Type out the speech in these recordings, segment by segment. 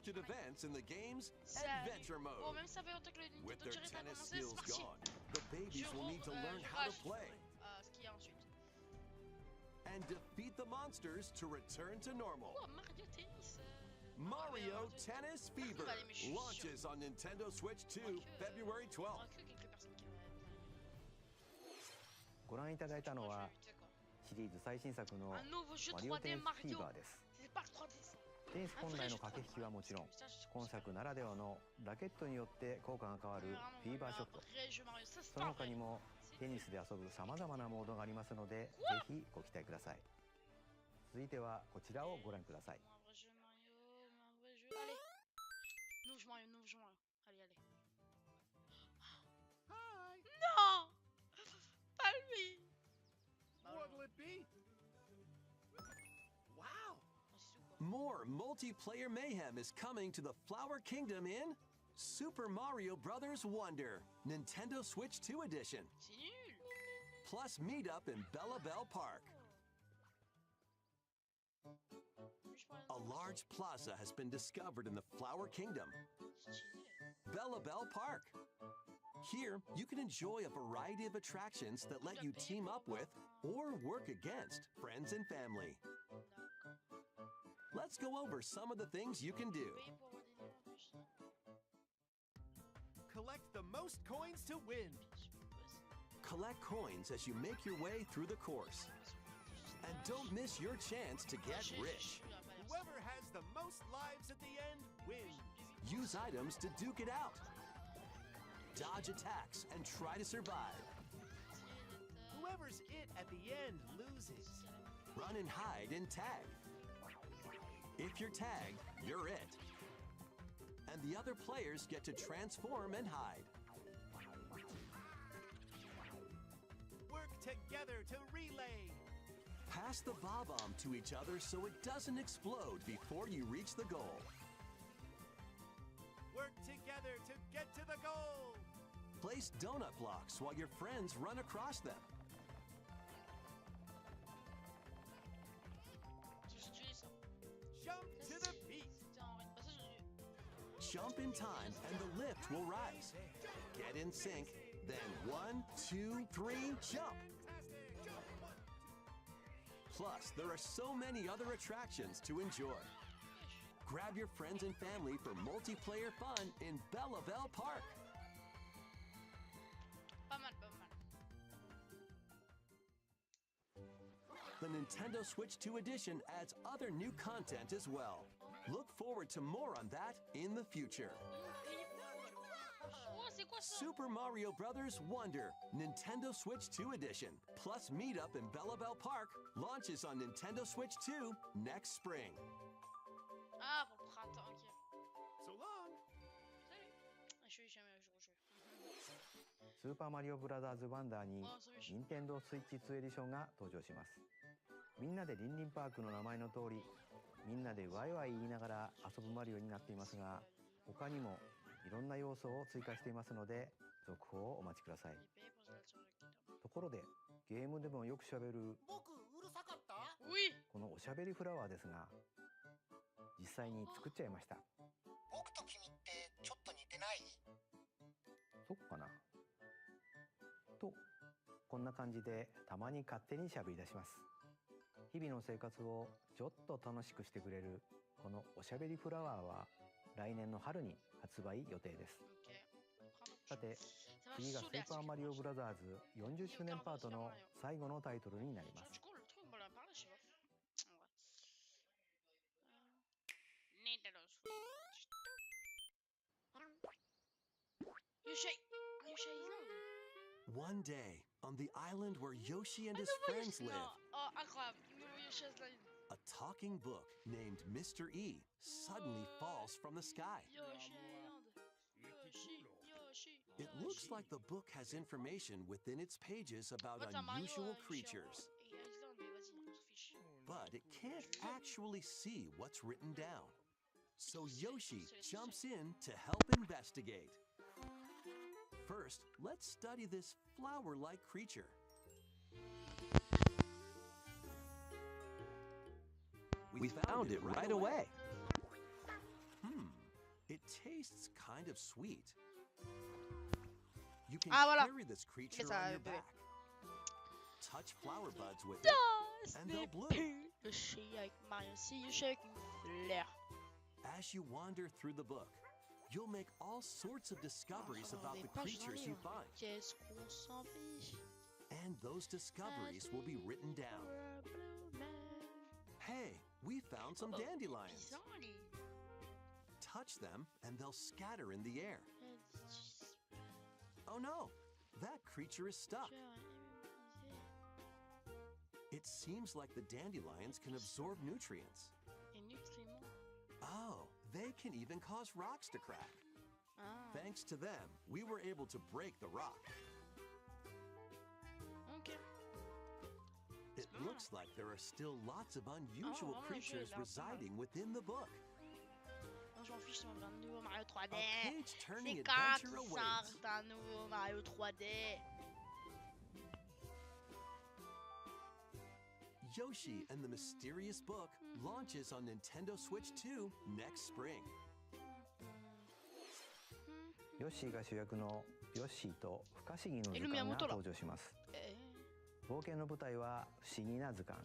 unexpected events in the game's Salut. adventure Bon, mode. même si ça fait longtemps que le With Nintendo their Direct a tennis commencé, c'est skills parti. gone, the babies will need to learn how to play Ce qu'il y a ensuite. and defeat the monsters to return to normal. Oh, Mario Tennis. Mario Tennis Fever Allez, mais je suis launches on Nintendo Switch 2 February 12th. On a cru quelques personnes qui avaient ご覧いただいたのは tu sais quoi. シリーズ最新作の Un nouveau jeu マリオテ 3D ニスフィー Mario. バーです。 C'est pas le 3D ça. テニス本来の駆け引きはもちろん、今作ならではのラケットによって効果が変わるフィーバーショット、 Vrai jeu Mario. Ça, c'est そ pas の他 vrai. にもテニスで遊ぶさまざまなモードがありますので、ぜひご期待ください。続いてはこちらをご覧ください。 Un vrai jeu Mario. Un vrai jeu. Allez. Nouveau jeu Mario. Nouveau jeu Mario. Allez, allez. Non. Pas lui. What'll it be? Wow! More multiplayer mayhem is coming to the Flower Kingdom in Super Mario Bros. Wonder, Nintendo Switch 2 Edition, C'est nul. plus meet up in Bella Bell Park. A large plaza has been discovered in the Flower Kingdom, Bella Bell Park. Here, you can enjoy a variety of attractions that let you team up with or work against friends and family. Let's go over some of the things you can do. Collect the most coins to win. Collect coins as you make your way through the course. And don't miss your chance to get rich. Whoever has the most lives at the end wins. Use items to duke it out. Dodge attacks and try to survive. Whoever's it at the end loses. Run and hide and tag. If you're tagged, you're it. And the other players get to transform and hide. Work together to relay. Pass the bob-omb to each other so it doesn't explode before you reach the goal. Work together to get to the goal. Place donut blocks while your friends run across them. Jump to the beat. Jump in time and the lift will rise. Get in sync, then 1, 2, 3, jump! Plus, there are so many other attractions to enjoy. Grab your friends and family for multiplayer fun in Bella Bell Park. Pas mal, pas mal. The Nintendo Switch 2 Edition adds other new content as well. Look forward to more on that in the future. Oh, c'est quoi ça? Super Mario Bros. Wonder, Nintendo Switch 2 Edition, plus Meetup in Bella Bell Park, launches on Nintendo Switch 2 next spring. Ah, pour le printemps, ok. So long. Salut. Ah, je suis jamais rejoué. スーパーマリオブラザーズワンダーにあ、そういう任天堂スイッチ2エディションが登場します。みんなでリンリンパークの名前の通り、みんなでワイワイ言いながら遊ぶマリオになっていますが、他にもいろんな要素を追加していますので、続報をお待ちください。ところで、ゲームでもよくしゃべる僕うるさかった？ Oui. このおしゃべりフラワーですが、実際に作っちゃいました。僕と君ってちょっと似てない？そっかなと、こんな感じでたまに勝手にしゃべり出します。日々の生活をちょっと楽しくしてくれるこのおしゃべりフラワーは来年の春に発売予定です。 Ok. さて、 Ça va 次がス saouler ーパーマリオブラザーズ40周年パートの最後のタイトルになります。 Du coup, le truc, on m'en a parlé, je sais pas. Nintendo Switch. Yoshi! Yoshi Island! One day, on the island where Yoshi and his nouveau friends Yoshi- live, Non. Oh, incroyable. Nouveau Yoshi Island. a talking book named Mr. E suddenly falls from the sky. Yoshi Island. Yoshi, Yoshi. It looks like the book has information within its pages about En fait, c'est un Mario, unusual Yoshi creatures, et Island, mais vas-y, on s'en fiche. but it can't actually see what's written down. So Yoshi jumps in to help investigate. First, let's study this flower-like creature. We found it right away. tastes kind of sweet. You can Ah, voilà. carry this creature C'est ça, on your bébé. back. Touch flower buds with it, Ah, and they'll bloom. Yoshi avec Mario. C'est Yoshi avec une fleur. As you wander through the book, you'll make all sorts of discoveries about the creatures you find. Qu'est-ce qu'on s'en fiche? And those discoveries will be written down. Hey, we found some dandelions. Touch them and they'll scatter in the air. Oh no, that creature is stuck. It seems like the dandelions can absorb nutrients. Oh, they can even cause rocks to crack. Thanks to them, we were able to break the rock. Okay. It looks like there are still lots of unusual creatures residing within the book. Non, je m'en fiche, ça m'a un nouveau Mario 3D. A page-turning C'est quand adventure qu'il awaits. sort un nouveau Mario 3D? Yoshi and the Mysterious Book launches on Nintendo Switch 2 next spring. ヨッシーが主役のヨッシーと不可思議の図鑑が登場します。冒険の舞台は不思議な図鑑。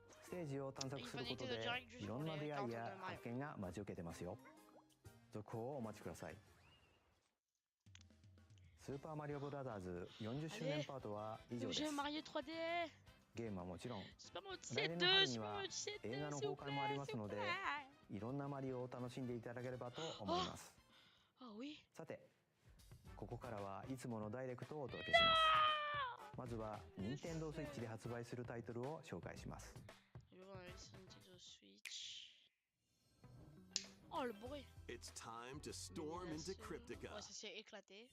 ステージを探索することでいろんな出会いや発見が待ち受けてますよ。続報をお待ちください。スーパーマリオブラザーズ40周年パートは以上です。 Mario 3D. ゲームはもちろん、 Super Mario 来年の 2, 春に Super は Mario 2, 映画の公開もありますので、いろんなマリオを楽しんでいただければと思います。 Ah oui. さて、ここからはいつものダイレクトをお届けします。まずは任天堂スイッチで発売するタイトルを紹介します。 Nintendo Switch. Oh, le bruit. It's time to storm into Cryptica. Ouais, ça s'est éclaté.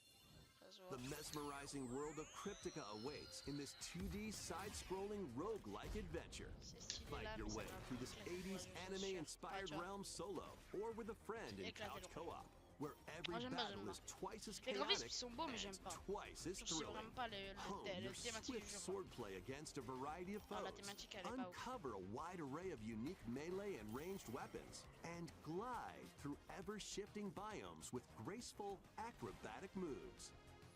Ça se voit. The mesmerizing world of Cryptica awaits in this 2D side-scrolling roguelike adventure. C'est stylé Fight là, your mais way ça va through this éclater. 80s Ouais, anime-inspired tu vois. realm solo or with a friend in Éclater couch le co-op, where every j'aime pas, battle j'aime is twice as Les graphismes chaotic ils sont beaux, mais and j'aime pas. twice as Je sais thrilling. vraiment pas le Hone your thématique du swift jeu. swordplay against a variety of Ah, la foes, thématique, elle est pas ouf. uncover a wide array of unique melee and ranged weapons, and glide through ever-shifting biomes with graceful, acrobatic moves.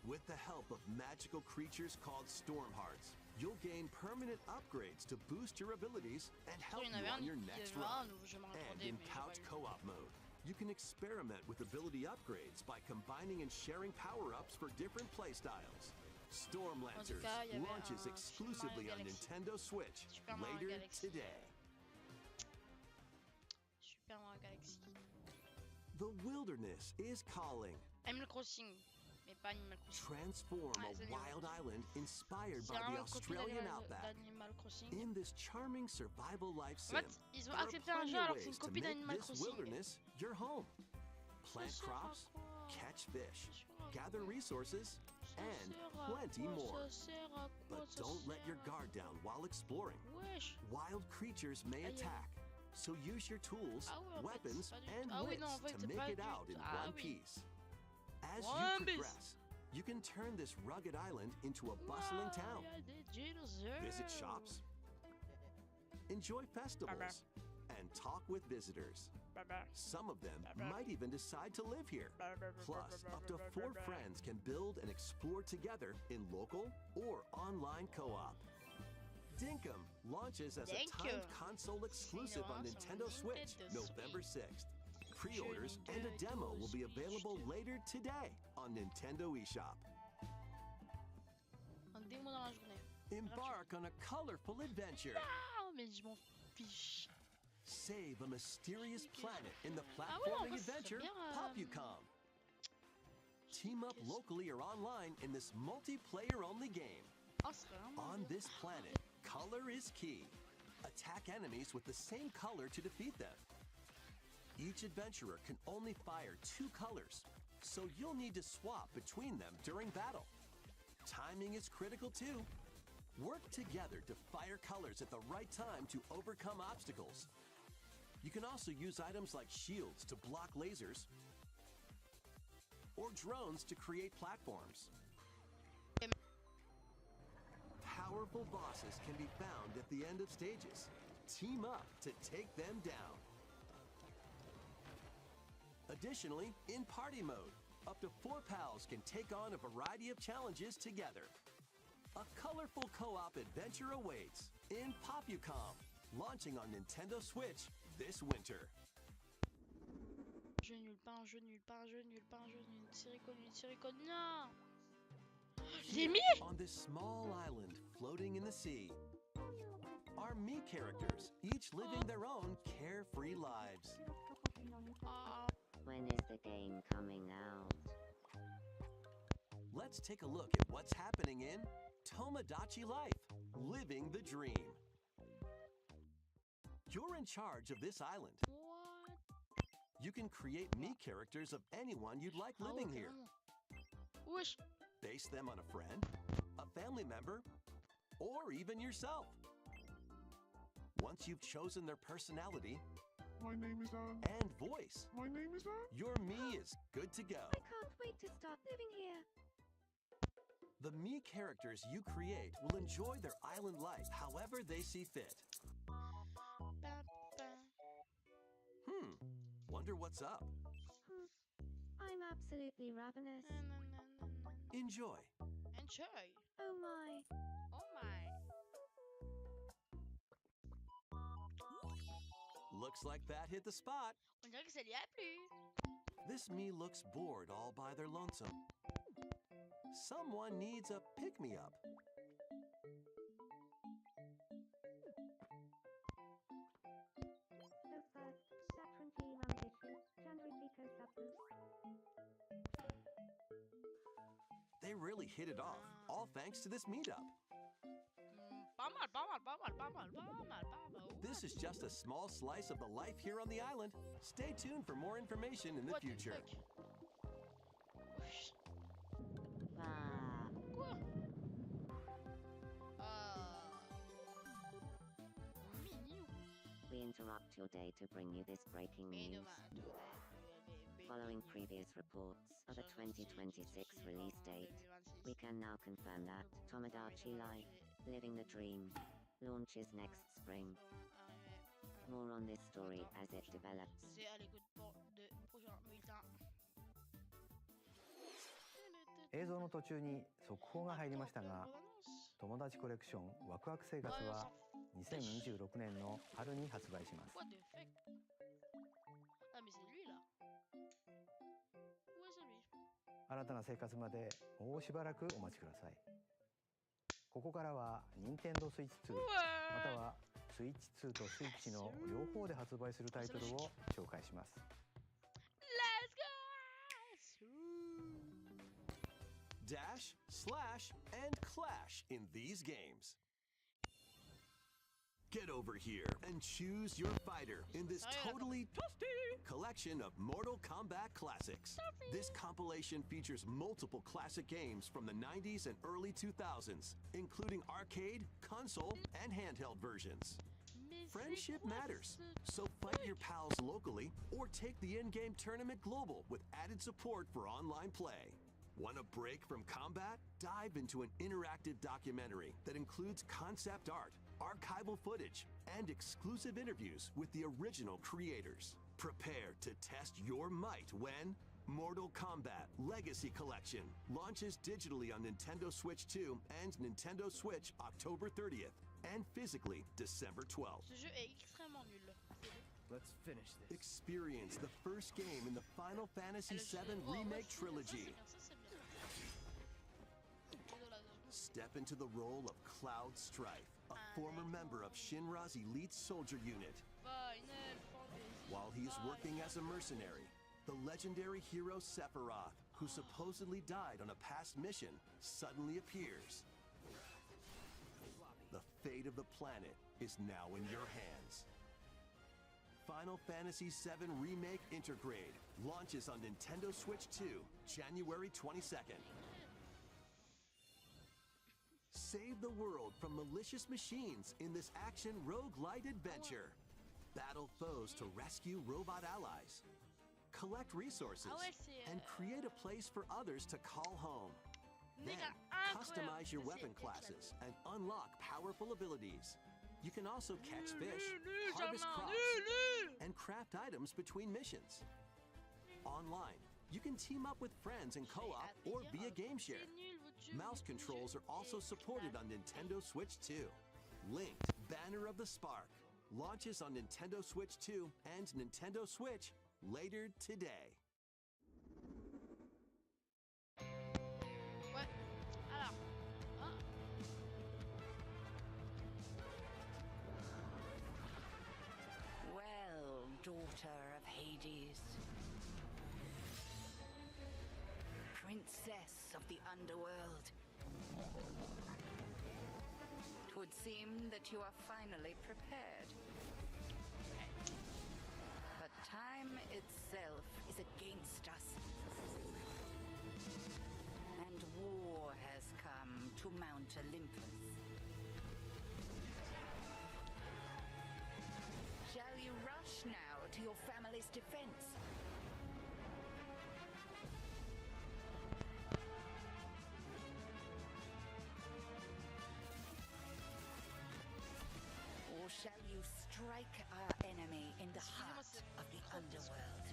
With the help of magical creatures called Stormhearts, you'll gain permanent upgrades to boost your abilities and help Il y you en avait on un, your il y next avait un run. nouveau jeu Mario And 3D, in mais j'ai pas couch eu. co-op mode, you can experiment with ability upgrades by combining and sharing power-ups for different playstyles. Storm Lancers cas, il y avait launches un exclusively on Super Mario Nintendo Switch Super Mario later Galaxy. today. Super Mario Galaxy. The wilderness is calling. Animal Crossing, mais pas Animal Crossing. Transform Ah, a c'est wild island inspired C'est by the vraiment une copie Australian outback. d'Animal Crossing. In this charming survival life En sim, fait, ils ont there are accepté un plenty jeu of alors que c'est ways une to copie make d'Animal this Crossing. wilderness your home. Plant crops, catch fish, gather resources, and plenty more. But don't let your guard down while exploring. Wesh. Wild creatures may Aïe. attack, so use your tools, Ah ouais, en fait, weapons, c'est pas du and tout- ah oui, wits non, en fait, to c'est make pas it du out in tout- ah one oui. piece. As One you piece. progress, you can turn this rugged island into a bustling town. Il y a des dinosaures. Visit shops, enjoy festivals, and talk with visitors. Some of them might even decide to live here. Plus, up to 4 friends can build and explore together in local or online co-op. Dinkum launches as a timed console exclusive on Nintendo Switch November 6th. Pre-orders and a demo will be available later today on Nintendo eShop. Un démo dans la journée. Embark on a colorful adventure. Ah, mais je m'en fiche. Save a mysterious planet in the ouais, en platforming vrai, ce serait adventure bien, Popucom. Team up locally or online in this multiplayer-only game. Ah, ce serait vraiment On beau. this planet, color is key. Attack enemies with the same color to defeat them. Each adventurer can only fire 2 colors, so you'll need to swap between them during battle. Timing is critical too. Work together to fire colors at the right time to overcome obstacles. You can also use items like shields to block lasers or drones to create platforms. Powerful bosses can be found at the end of stages. Team up to take them down. Additionally, in party mode, up to 4 pals can take on a variety of challenges together. A colorful co-op adventure awaits in Popucom, launching on Nintendo Switch this winter. Jeu nul, pas un jeu nul, pas un jeu nul, pas un jeu nul. Une série connue, non. Les Mii. On this small island floating in the sea are Mii characters, each living their own carefree lives. When is the game coming out? Let's take a look at what's happening in Tomodachi Life, Living the Dream. You're in charge of this island. What? You can create Mii characters of anyone you'd like living here. Wesh. Base them on a friend, a family member, or even yourself. Once you've chosen their personality My name is and voice, My name is your Mii is good to go. I can't wait to start living here. The Mii characters you create will enjoy their island life however they see fit. Wonder what's up? I'm absolutely ravenous. Enjoy. Enjoy. Oh my. Oh my. Looks like that hit the spot. On dirait que ça lui a plu. This Mii looks bored all by their lonesome. Someone needs a pick-me-up. They really hit it off, all thanks to this meetup. Pas mal, pas mal, pas mal, pas mal, pas mal, pas mal. This is just a small slice of the life here on the island. Stay tuned for more information in the What the future. fuck? Wesh. Ah. Quoi? Mignon. We interrupt your day to bring you this breaking Mais news. dommage. Following previous reports of a 2026 release date, we can now confirm that Tomodachi Life, Living the Dream, launches next spring. More on this story as it develops. C'est à l'écoute pour de prochain bulletin. 映像の途中に速報が入りましたが、友達コレクションワクワク生活は2026年の春に発売します。 What the fuck? Ah mais c'est lui là. Où est celui? 新たな生活までもうしばらくお待ちください。ここからは任天堂スイッチ2またはスイッチ2とスイッチの両方で発売するタイトルを紹介します。 Let's go! Dash, slash, and clash in these games. Get over here and choose your fighter in this totally toasty collection of Mortal Kombat classics. This compilation features multiple classic games from the 90s and early 2000s, including arcade, console, and handheld versions. Friendship matters, so fight your pals locally or take the in-game tournament global with added support for online play. Want a break from combat? Dive into an interactive documentary that includes concept art, archival footage, and exclusive interviews with the original creators. Prepare to test your might when Mortal Kombat Legacy Collection launches digitally on Nintendo Switch 2 and Nintendo Switch October 30th and physically December 12th. Ce jeu est extrêmement nul. Let's finish this. Experience the first game in the Final Fantasy VII Remake Trilogy. Step into the role of Cloud Strife, a former member of Shinra's elite soldier unit. While he is working as a mercenary, the legendary hero Sephiroth, who supposedly died on a past mission, suddenly appears. The fate of the planet is now in your hands. Final Fantasy VII Remake Intergrade launches on Nintendo Switch 2, January 22nd. Save the world from malicious machines in this action roguelite adventure. Battle foes to rescue robot allies. Collect resources and create a place for others to call home. Then, customize your weapon classes and unlock powerful abilities. You can also catch fish, harvest crops, and craft items between missions. On online. You can team up with friends in co-op or via game share. C'est nul, votre jeu. Mouse controls are also supported on Nintendo Switch 2. Linked Banner of the Spark launches on Nintendo Switch 2 and Nintendo Switch later today. Ouais. Alors. Hein. Well, daughter of Hades, princess of the underworld, it would seem that you are finally prepared. But time itself is against us. And war has come to Mount Olympus. Shall you rush now to your family's defense? Or shall you strike our enemy in the heart of the underworld?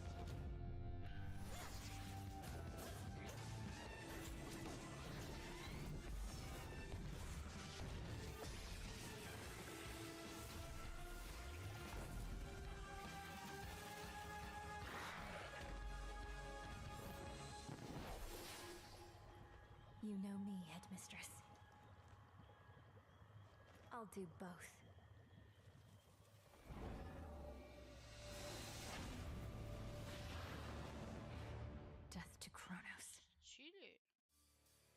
You know me, Headmistress. I'll do both. Death to Kronos. Stylé.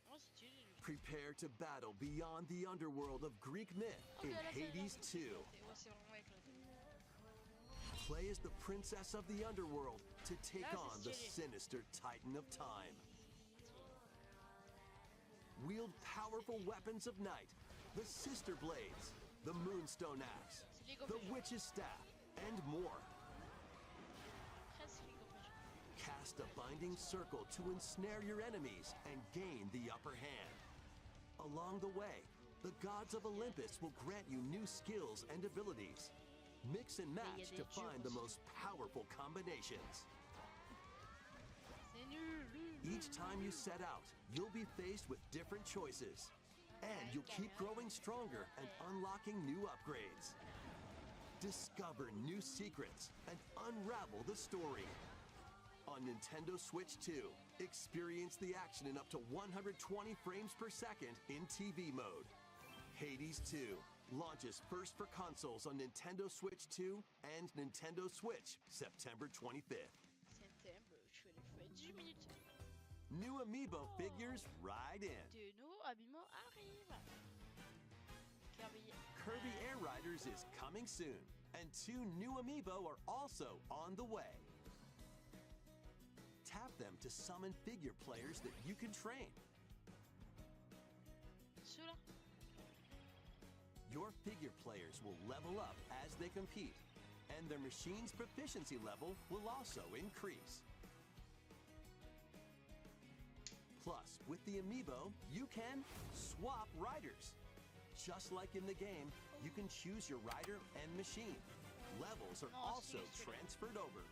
Oh, c'est stylé. lui. Prepare to battle beyond the underworld of Greek myth Ok, in là, c'est Hades 2. éclaté. Ouais, c'est vraiment éclaté. Play as the princess of the underworld to take Là, on c'est the stylé. sinister titan of time. Wield powerful weapons of night, the Sister Blades, the Moonstone Axe, C'est League of the Legends. Witch's Staff, and more. Presque League of Legends. Cast a binding circle to ensnare your enemies and gain the upper hand. Along the way, the gods of Olympus will grant you new skills and abilities. Mix and match to find the most powerful combinations. C'est nul. Each time you set out, you'll be faced with different choices. And you'll keep growing stronger and unlocking new upgrades. Discover new secrets and unravel the story. On Nintendo Switch 2, experience the action in up to 120 frames per second in TV mode. Hades 2 launches first for consoles on Nintendo Switch 2 and Nintendo Switch September 25th. Septembre, je fais les feuilles 10 minutes. New amiibo figures ride in. De nouveaux habillements arrivent. Kirby Air Riders is coming soon, and 2 new amiibo are also on the way. Tap them to summon figure players that you can train. Ceux-là. Your figure players will level up as they compete, and their machine's proficiency level will also increase. Plus, with the amiibo, you can swap riders. Just like in the game, you can choose your rider and machine. Levels are also transferred over.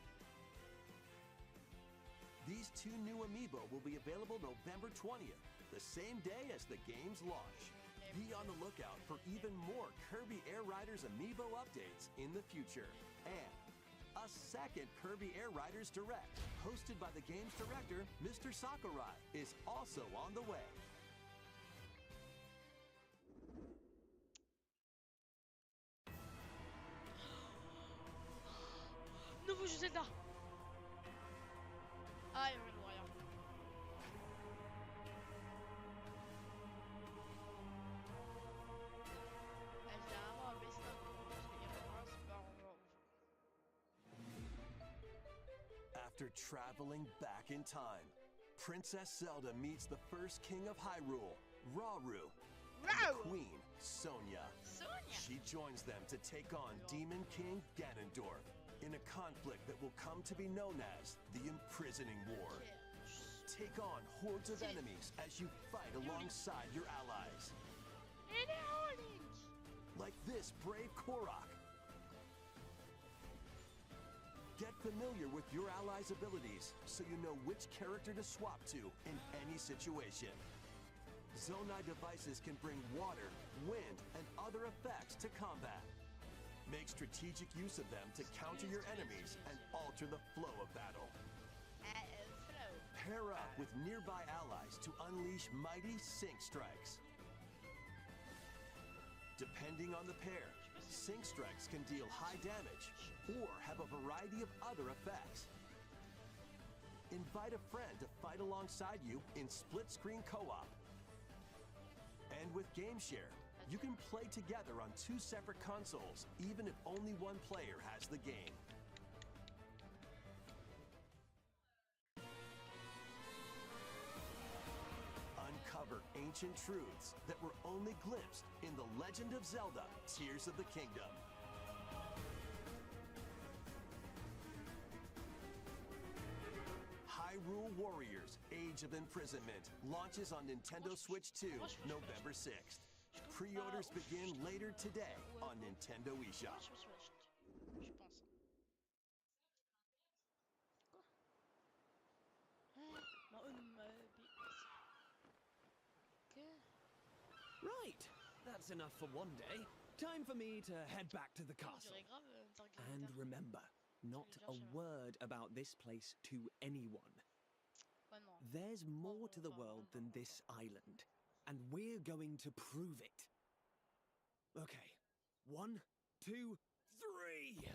These 2 new amiibo will be available November 20th, the same day as the game's launch. Be on the lookout for even more Kirby Air Riders amiibo updates in the future. And a second Kirby Air Riders Direct, hosted by the game's director, Mr. Sakurai, is also on the way. Nouveau jeu Zelda. Ah, il y a rien. Évidemment, un best-of, parce qu'il y a vraiment, c'est pas en After traveling back in time, Princess Zelda meets the first king of Hyrule, Rauru, and the queen, Sonia. She joins them to take on Demon King Ganondorf in a conflict that will come to be known as the Imprisoning War. Take on hordes of enemies as you fight alongside your allies. Like this brave Korok. Get familiar with your allies' abilities so you know which character to swap to in any situation. Zonai devices can bring water, wind, and other effects to combat. Make strategic use of them to counter your enemies and alter the flow of battle. Pair up with nearby allies to unleash mighty sync strikes. Depending on the pair, sync strikes can deal high damage or have a variety of other effects. Invite a friend to fight alongside you in split-screen co-op. And with GameShare, you can play together on 2 separate consoles, even if only one player has the game. Uncover ancient truths that were only glimpsed in The Legend of Zelda: Tears of the Kingdom. Hyrule Warriors: Age of Imprisonment launches on Nintendo Switch 2 November 6th. Pre-orders begin later today on Nintendo eShop. Je pense. Right, that's enough for one day. Time for me to head back to the castle. And remember, not a word about this place to anyone. There's more to the world than this island, and we're going to prove it. Okay, 1, 2, 3!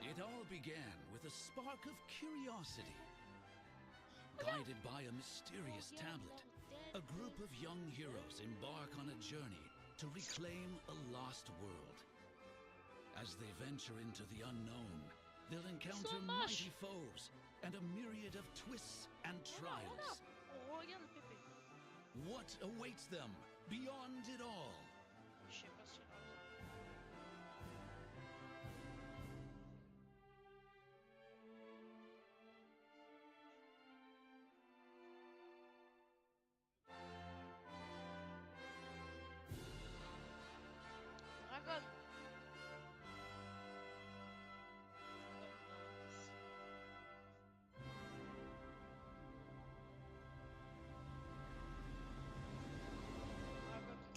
It all began with a spark of curiosity. Guided by a mysterious tablet, a group of young heroes embark on a journey to reclaim a lost world. As they venture into the unknown, they'll encounter mighty foes and a myriad of twists and trials. What awaits them beyond it all?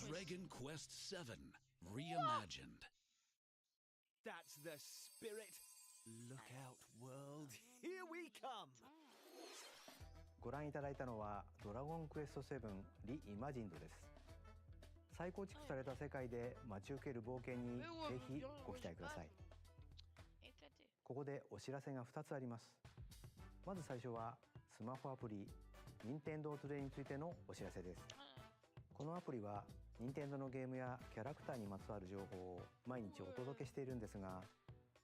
Dragon Quest VII Reimagined. That's the spirit. Look out, world. Here we come. ご覧いただいたのはドラゴンクエスト7リイマジンドです。再構築された世界で待ち受ける冒険にぜひご期待ください。ここでお知らせが2つあります。まず最初はスマホアプリ任天堂トゥデイについてのお知らせです。このアプリは任天堂のゲームやキャラクターにまつわる情報を毎日お届けしているんですが、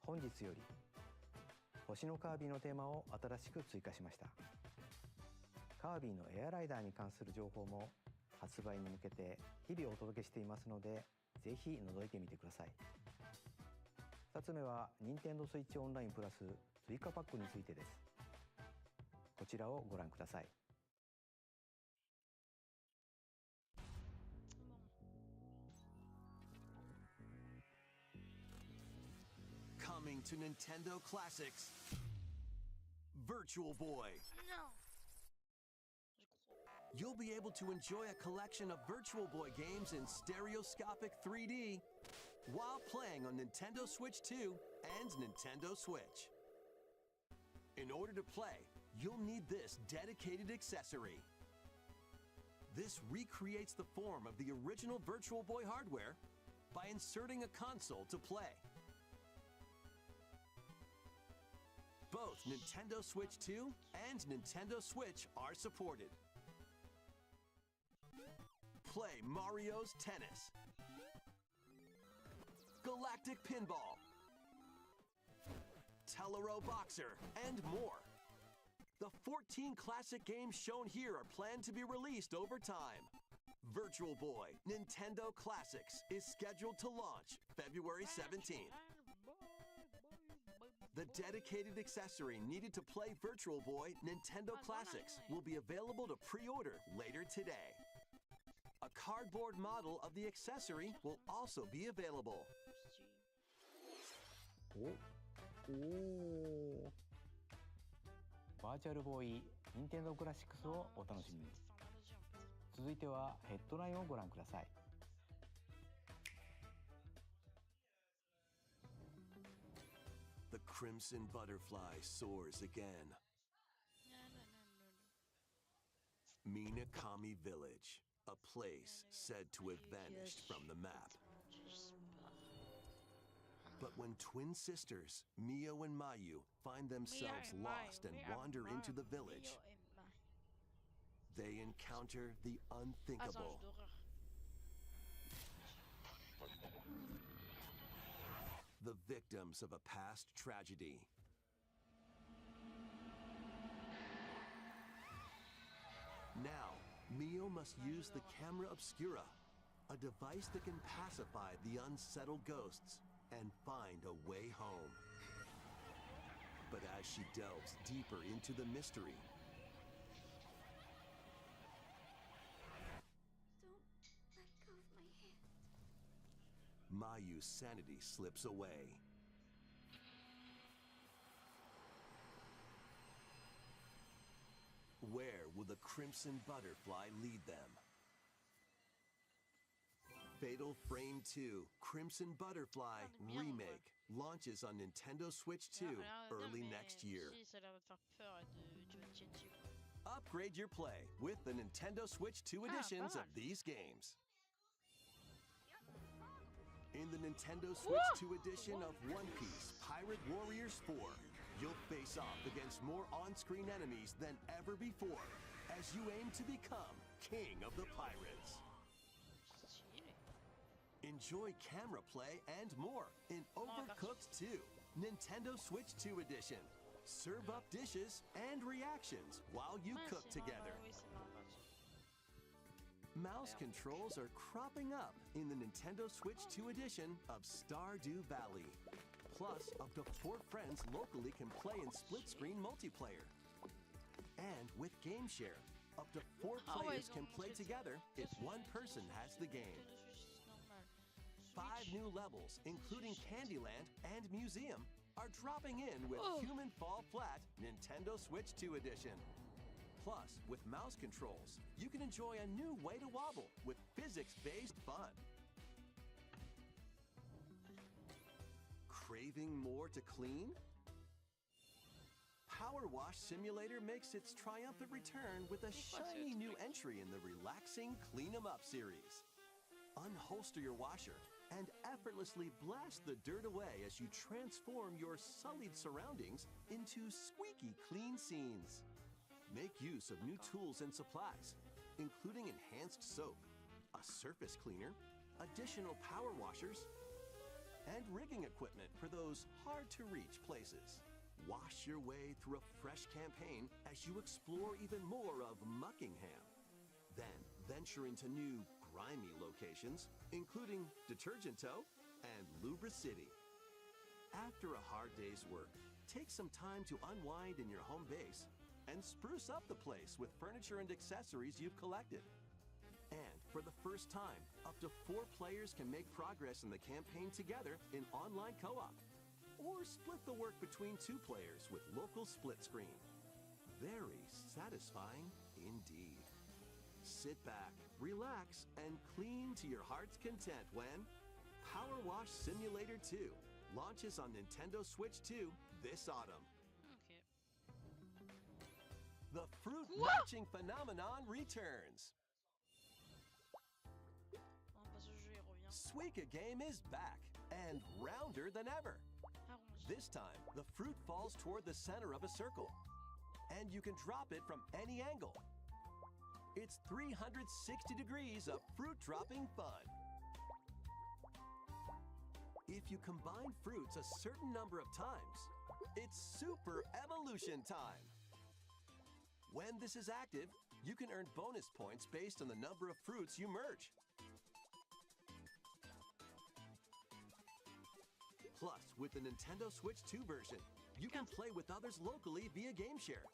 本日より星のカービィのテーマを新しく追加しました。カービィのエアライダーに関する情報も発売に向けて日々お届けしていますので、ぜひ覗いてみてください。2つ目は任天堂スイッチオンラインプラス追加パックについてです。こちらをご覧ください。Coming to Nintendo Classics, Virtual Boy. No. You'll be able to enjoy a collection of Virtual Boy games in stereoscopic 3D while playing on Nintendo Switch 2 and Nintendo Switch. In order to play, you'll need this dedicated accessory. This recreates the form of the original Virtual Boy hardware by inserting a console to play. Both Nintendo Switch 2 and Nintendo Switch are supported. Play Mario's Tennis, Galactic Pinball, Tellero Boxer, and more. The 14 classic games shown here are planned to be released over time. Virtual Boy Nintendo Classics is scheduled to launch February 17th. The dedicated accessory needed to play Virtual Boy Nintendo Classics will be available to pre-order later today. A cardboard model of the accessory will also be available. バーチャルボーイ任天堂クラシックスをお楽しみに。続いてはヘッドラインをご覧ください。The crimson butterfly soars again. Minakami Village, a place said to have vanished from the map. But when twin sisters, Mio and Mayu, find themselves lost and wander into the village, they encounter the unthinkable. The victims of a past tragedy. Now, Mio must use the camera obscura, a device that can pacify the unsettled ghosts and find a way home. But as she delves deeper into the mystery, Don't let go of my hand. Mayu's sanity slips away. Where will the crimson butterfly lead them? Fatal Frame 2 Crimson Butterfly Remake launches on Nintendo Switch 2 early next year. Upgrade your play with the Nintendo Switch 2 editions of these games. In the Nintendo Switch 2 edition of One Piece Pirate Warriors 4, you'll face off against more on-screen enemies than ever before as you aim to become King of the Pirates. Enjoy camera play and more in Overcooked 2, Nintendo Switch 2 edition. Serve up dishes and reactions while you cook together. Mouse controls are cropping up in the Nintendo Switch 2 edition of Stardew Valley. Plus, up to 4 friends locally can play in split-screen multiplayer. And with Game Share, up to 4 players can play together if one person has the game. 5 new levels, including Candyland and Museum, are dropping in with Human Fall Flat Nintendo Switch 2 edition. Plus, with mouse controls, you can enjoy a new way to wobble with physics-based fun. Craving more to clean? Power Wash Simulator makes its triumphant return with a shiny new entry in the relaxing Clean 'em Up series. Unholster your washer and effortlessly blast the dirt away as you transform your sullied surroundings into squeaky clean scenes. Make use of new tools and supplies, including enhanced soap, a surface cleaner, additional power washers, and rigging equipment for those hard-to-reach places. Wash your way through a fresh campaign as you explore even more of Muckingham. Then venture into new, grimy locations, including Detergento and Lubra City. After a hard day's work, take some time to unwind in your home base and spruce up the place with furniture and accessories you've collected. And for the first time, up to 4 players can make progress in the campaign together in online co-op, or split the work between 2 players with local split screen. Very satisfying indeed. Sit back, relax, and clean to your heart's content when Power Wash Simulator 2 launches on Nintendo Switch 2 this autumn. The fruit matching phenomenon returns. Suika Game is back and rounder than ever. This time, the fruit falls toward the center of a circle, and you can drop it from any angle. It's 360 degrees of fruit dropping fun. If you combine fruits a certain number of times, it's super evolution time. When this is active, you can earn bonus points based on the number of fruits you merge. Plus, with the Nintendo Switch 2 version, you can play with others locally via GameShare.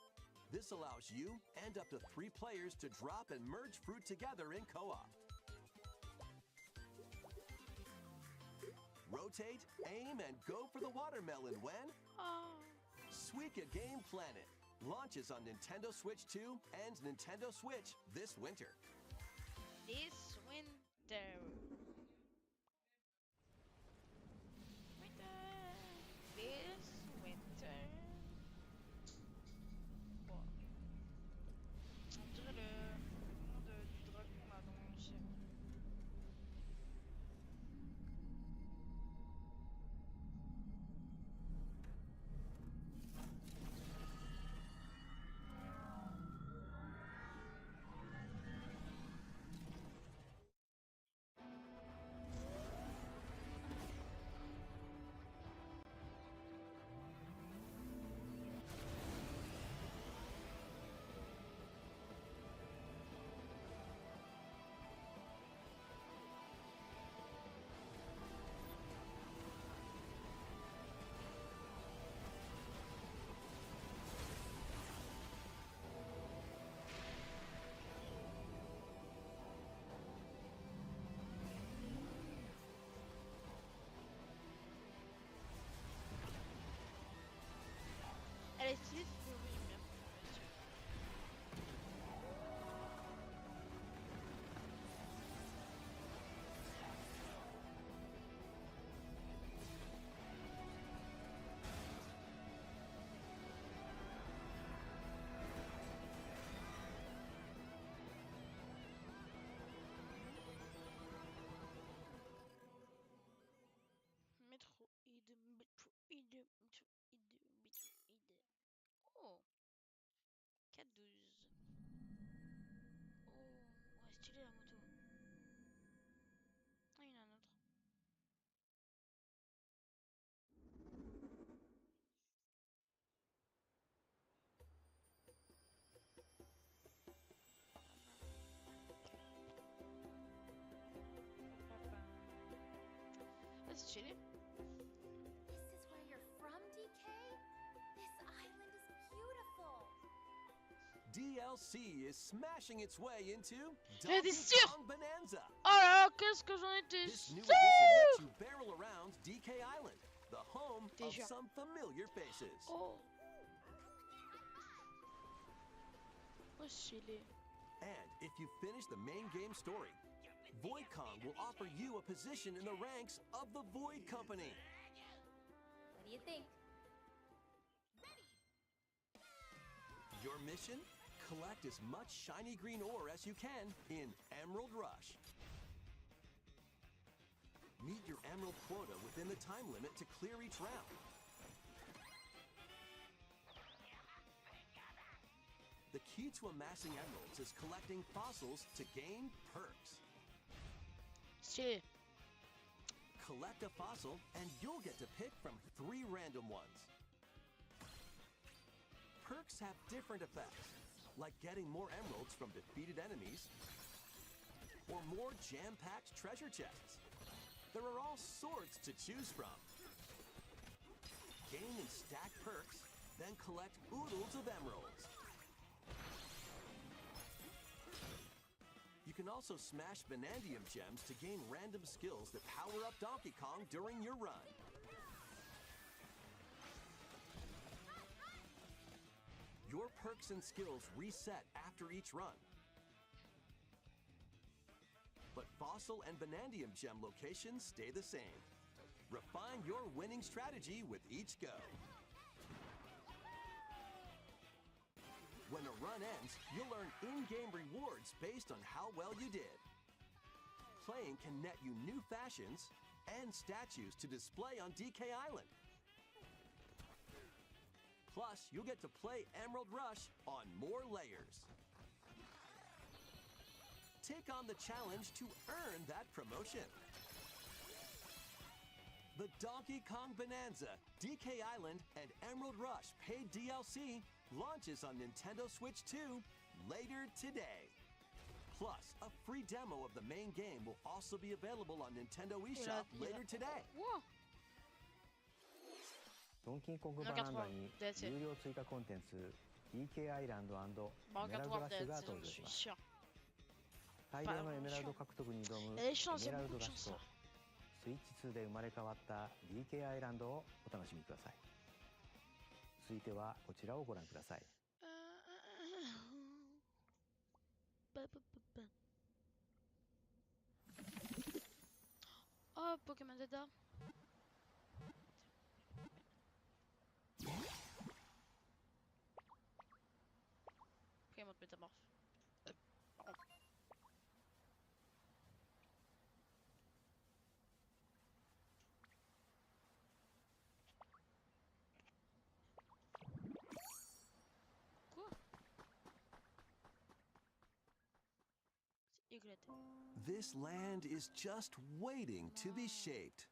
This allows you and up to 3 players to drop and merge fruit together in co-op. Rotate, aim, and go for the watermelon when Suika Game Planet launches on Nintendo Switch 2 and Nintendo Switch this winter. This winter. This winter. Bon. On dirait le nom du dragon là dans mon chef. Elle est stylée, c'est cool, j'aime bien. Métroïde. Oh, 4-12. Oh, ouais, stylé la moto. Ah, il y en a un autre. Ah, c'est stylé. This is where you're from, DK? This island is beautiful. DLC is smashing its way into J'en étais Donkey sûr. Kong Bonanza. Oh là là, qu'est-ce que j'en étais This new sûr. edition lets you barrel around DK Island, the home Déjà. of some familiar faces. Oh. Oh, stylé. And if you finish the main game story, Void Kong will offer you a position in the ranks of the Void Company. What do you think? Your mission? Collect as much shiny green ore as you can in Emerald Rush. Meet your emerald quota within the time limit to clear each round. The key to amassing emeralds is collecting fossils to gain perks. Stylé. Collect a fossil and you'll get to pick from 3 random ones. Perks have different effects, like getting more emeralds from defeated enemies or more jam-packed treasure chests. There are all sorts to choose from. Gain and stack perks, then collect oodles of emeralds. You can also smash Vanadium gems to gain random skills that power up Donkey Kong during your run. Your perks and skills reset after each run. But Fossil and Vanadium gem locations stay the same. Refine your winning strategy with each go. When a run ends, you'll earn in-game rewards based on how well you did. Playing can net you new fashions and statues to display on DK Island. Plus, you'll get to play Emerald Rush on more layers. Take on the challenge to earn that promotion. The Donkey Kong Bonanza, DK Island, and Emerald Rush paid DLC launches on Nintendo Switch 2 later today. Plus, a free demo of the main game will also be available on Nintendo eShop later today. ドンキーコングバランドに有料追加コンテンツ DK アイランド&エメラルドラッシュが登場します。大量のエメラルド獲得に挑むエメラルドラッシュとスイッチ2で生まれ変わった DK アイランドをお楽しみください。続いてはこちらをご覧ください。Oh, Pokémon Zeta. Pokémon Métamorphe. Pardon. Quoi? C'est éclaté. This land is just waiting to be shaped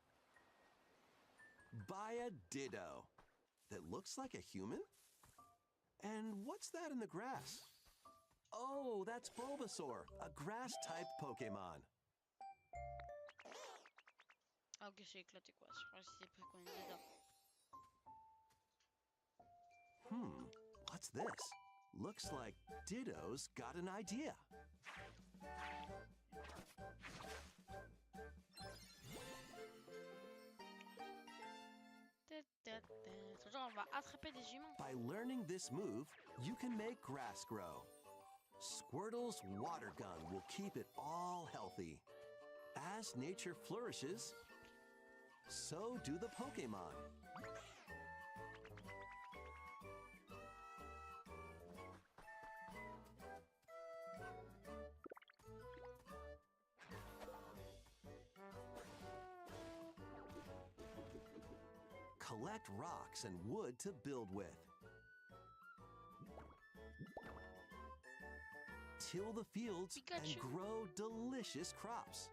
by a Ditto that looks like a human? And what's that in the grass? Oh, that's Bulbasaur, a grass-type Pokemon. Ah ok, c'est éclaté quoi. Je crois que c'est Pokémon Zeta. What's this? Looks like Ditto's got an idea. Genre, on va attraper des humains. By learning this move, you can make grass grow. Squirtle's water gun will keep it all healthy. As nature flourishes, so do the Pokemon. Collect rocks and wood to build with. Till the fields and grow delicious crops.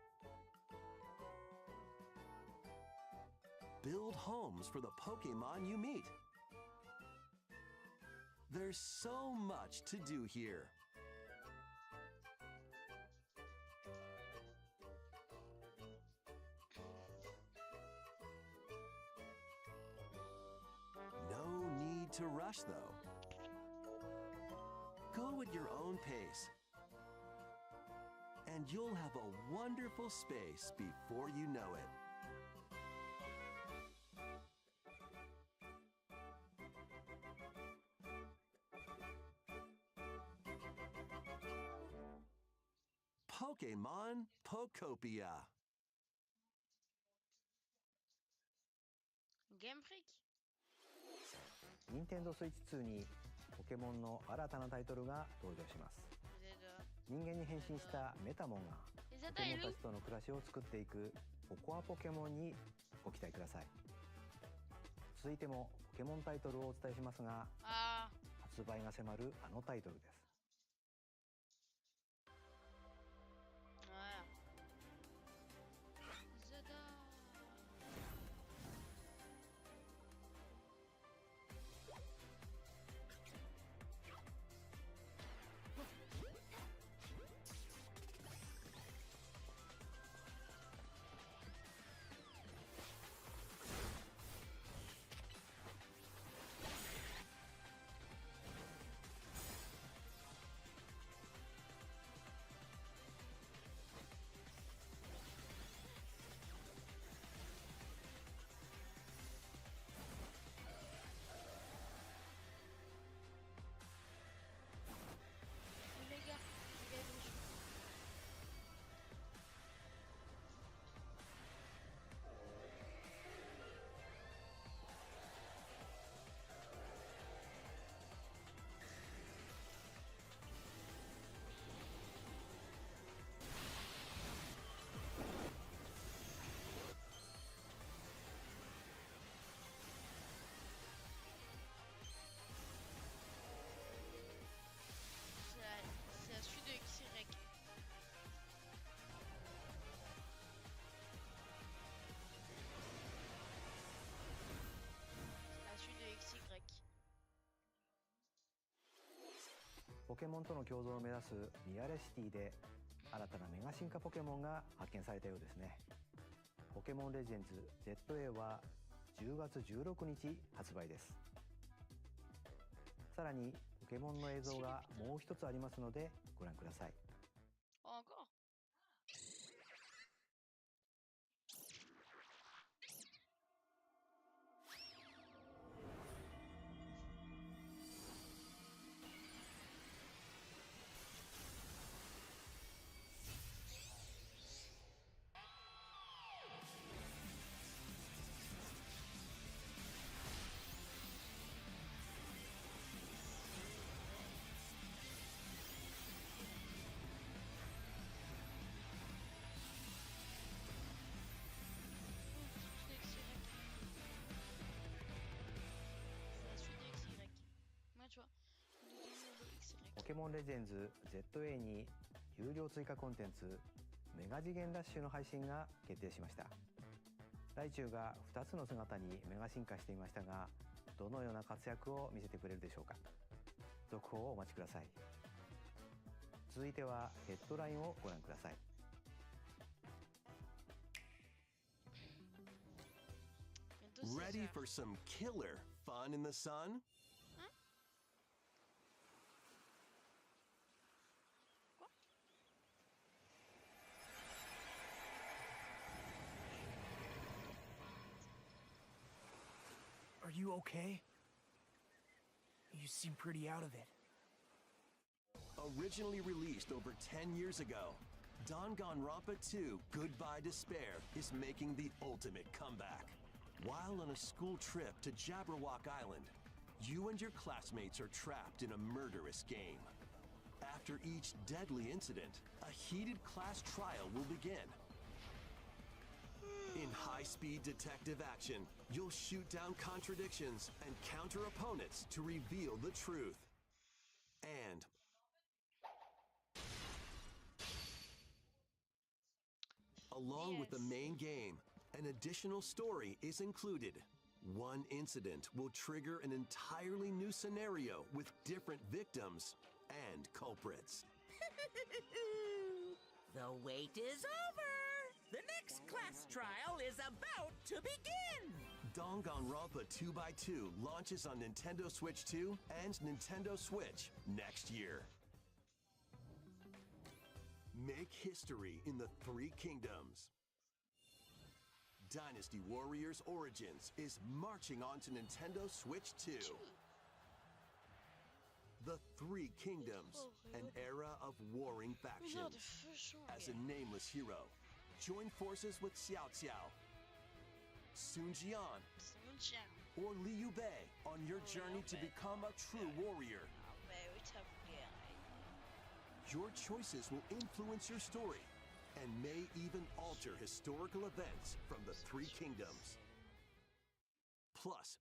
Build homes for the Pokemon you meet. There's so much to do here. No need to rush, though. Go at your own pace. And you'll have a wonderful space before you know it. Pokemon Pokopia. Game Freak. Nintendo Switch 2にポケモンの新たなタイトルが登場します。人間に変身したメタモンがポケモンたちとの暮らしを作っていくココアポケモンにご期待ください。続いてもポケモンタイトルをお伝えしますが、発売が迫るあのタイトルです。ポケモンとの共存を目指すミアレシティで新たなメガ進化ポケモンが発見されたようですね。ポケモンレジェンズ ZA は10月16日発売です。さらにポケモンの映像がもう一つありますのでご覧ください。Encore? Tu vois. ポケモンレジェンズ ZA に有料追加コンテンツメガ次元ラッシュの配信が決定しました。ライチュウが2つの姿にメガ進化していましたが、どのような活躍を見せてくれるでしょうか。続報をお待ちください。続いてはヘッドラインをご覧ください。Ready for some killer fun in the sun? Are you okay? You seem pretty out of it. Originally released over 10 years ago, Danganronpa 2 Goodbye Despair is making the ultimate comeback. While on a school trip to Jabberwock Island, you and your classmates are trapped in a murderous game. After each deadly incident, a heated class trial will begin. In high-speed detective action, you'll shoot down contradictions and counter opponents to reveal the truth. And along with the main game, an additional story is included. One incident will trigger an entirely new scenario with different victims and culprits. The wait is over! The next class trial is about to begin! Danganronpa 2x2 launches on Nintendo Switch 2 and Nintendo Switch next year. Make history in the Three Kingdoms. Dynasty Warriors Origins is marching on to Nintendo Switch 2. The Three Kingdoms, an era of warring factions. As a nameless hero, join forces with Xiao Xiao, Sun Jian, or Liu Bei on your journey to become a true warrior. Your choices will influence your story and may even alter historical events from the Three Kingdoms. Plus,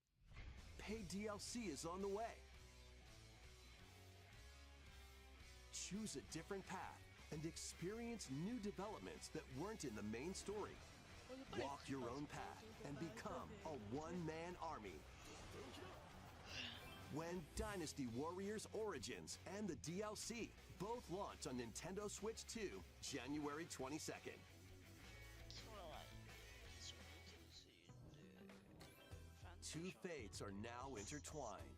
paid DLC is on the way. Choose a different path and experience new developments that weren't in the main story. Walk your own path and become a one-man army. When Dynasty Warriors Origins and the DLC both launch on Nintendo Switch 2, January 22nd. Two fates are now intertwined.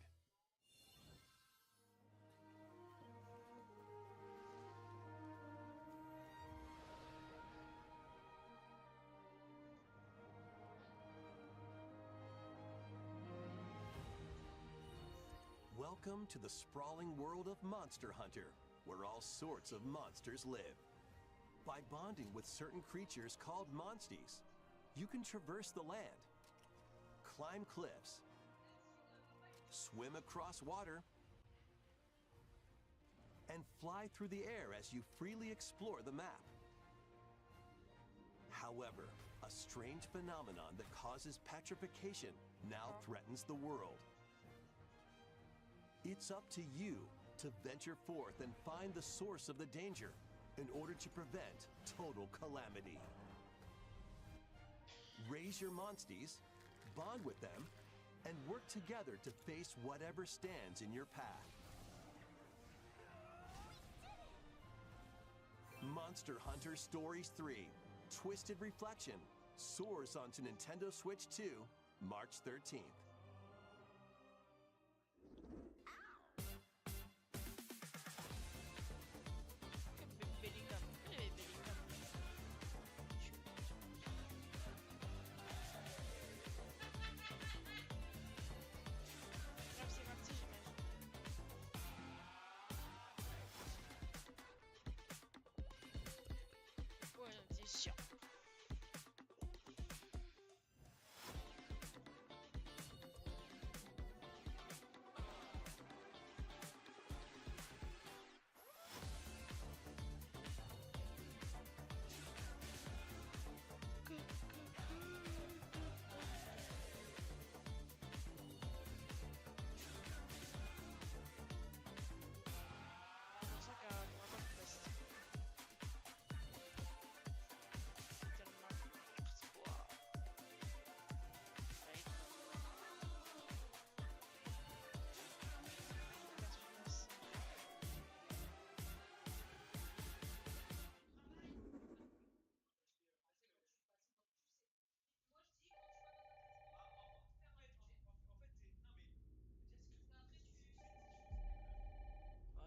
Welcome to the sprawling world of Monster Hunter, where all sorts of monsters live. By bonding with certain creatures called monsties, you can traverse the land, climb cliffs, swim across water, and fly through the air as you freely explore the map. However, a strange phenomenon that causes petrification now threatens the world. It's up to you to venture forth and find the source of the danger in order to prevent total calamity. Raise your monsties, bond with them, and work together to face whatever stands in your path. Monster Hunter Stories 3 Twisted Reflection soars onto Nintendo Switch 2 March 13th.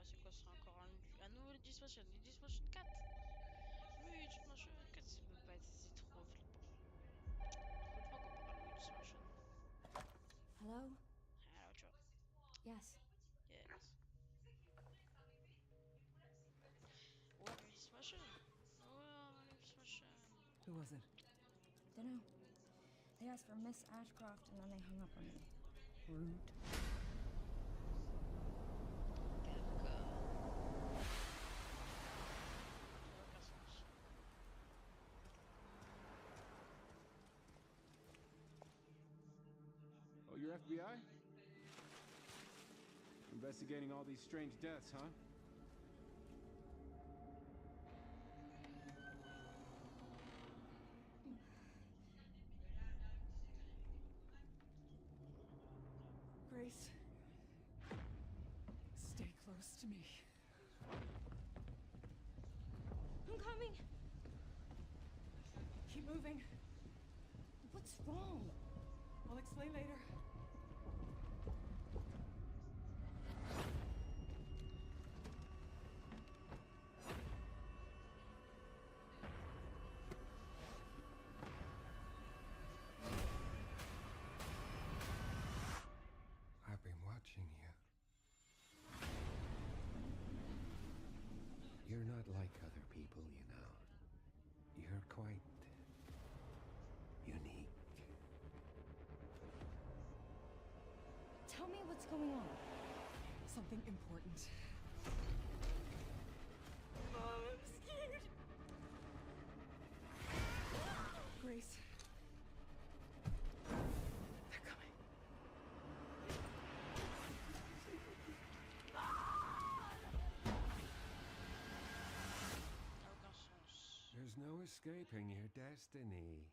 C'est quoi, ce sera encore un nouveau Dishwasher, les Dishwasher 4. Oui, Dishwasher 4, ça peut pas être, c'est trop flippant. Une fois qu'on parle de Dishwasher. Hello? Hello, Joe. Yes. Yes. Ouais, le Dishwasher. Ouais, le Dishwasher. Who was it? Dunno. They asked for Miss Ashcroft and then they hung up on me. Rude. Oh, you're FBI? Investigating all these strange deaths, huh? Grace, stay close to me. I'm coming. Keep moving. What's wrong? I'll explain later. I've been watching you. You're not like other people, you know. You're quite unique. Tell me what's going on. Something important. Mom, I'm scared. Grace. They're coming. There's no escaping your destiny.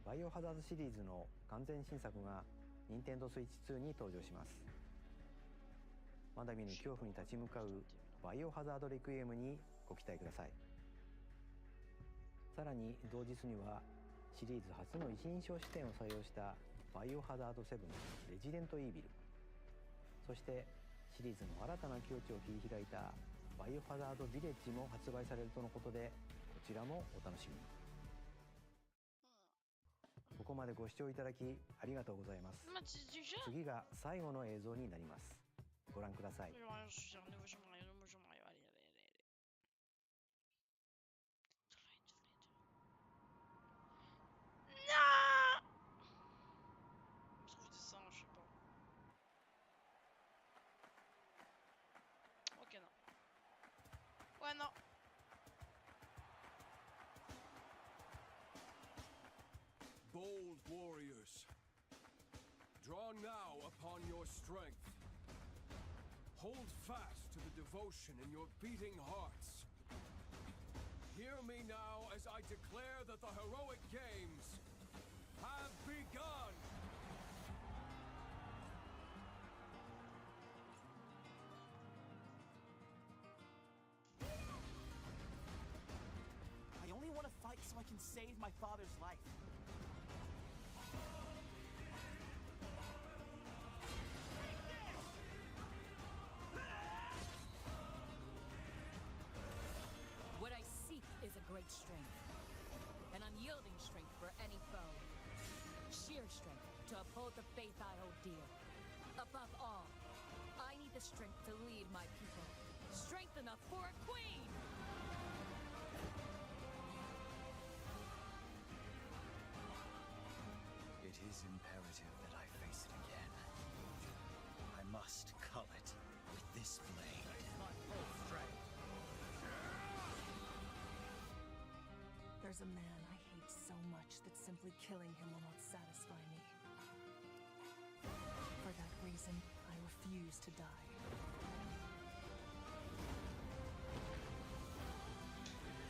バイオハザードシリーズの完全新作が任天堂スイッチ2に登場します。まだ見ぬ恐怖に立ち向かうバイオハザードレクイエムにご期待ください。さらに同日にはシリーズ初の一人称視点を採用したバイオハザード7レジデントイービル、そしてシリーズの新たな境地を切り開いたバイオハザードビレッジも発売されるとのことで、こちらもお楽しみに。ここまでご視聴いただきありがとうございます。次が最後の映像になります。ご覧ください。Ouais, non. warriors, draw now upon your strength. Hold fast to the devotion in your beating hearts. Hear me now as I declare that the heroic games have begun! I only want to fight so I can save my father's life. What I seek is a great strength. An unyielding strength for any foe. Sheer strength to uphold the faith I hold dear. Above all, I need the strength to lead my people. Strength enough for a queen! It is imperative that I face it again. I must cull it with this blade. My full strength. There's a man I hate so much that simply killing him will not satisfy me. For that reason, I refuse to die.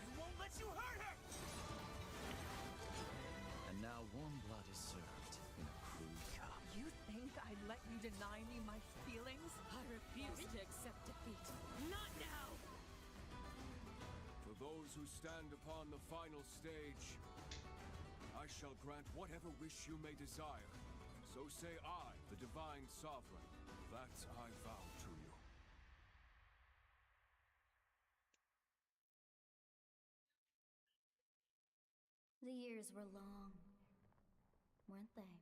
He won't let you hurt her! And now warm blood is served in a crude cup. You think I'd let you deny me my feelings? I refuse to accept defeat. Not now! For those who stand upon the final stage, I shall grant whatever wish you may desire. So say I, the Divine Sovereign, that I vow to you. The years were long, weren't they?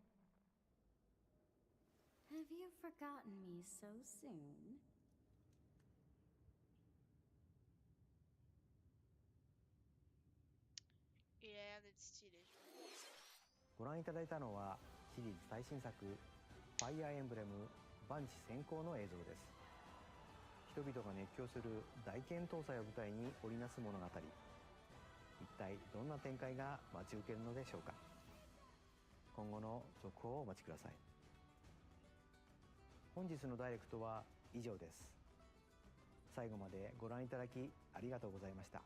Have you forgotten me so soon? Il a l'air d'être stylé, je trouve. ご覧いただいたのはシリーズ最新作「ファイアーエンブレム万地先行」の映像です。人々が熱狂する大剣闘祭を舞台に織りなす物語、一体どんな展開が待ち受けるのでしょうか。今後の続報をお待ちください。本日のダイレクトは以上です。最後までご覧いただきありがとうございました。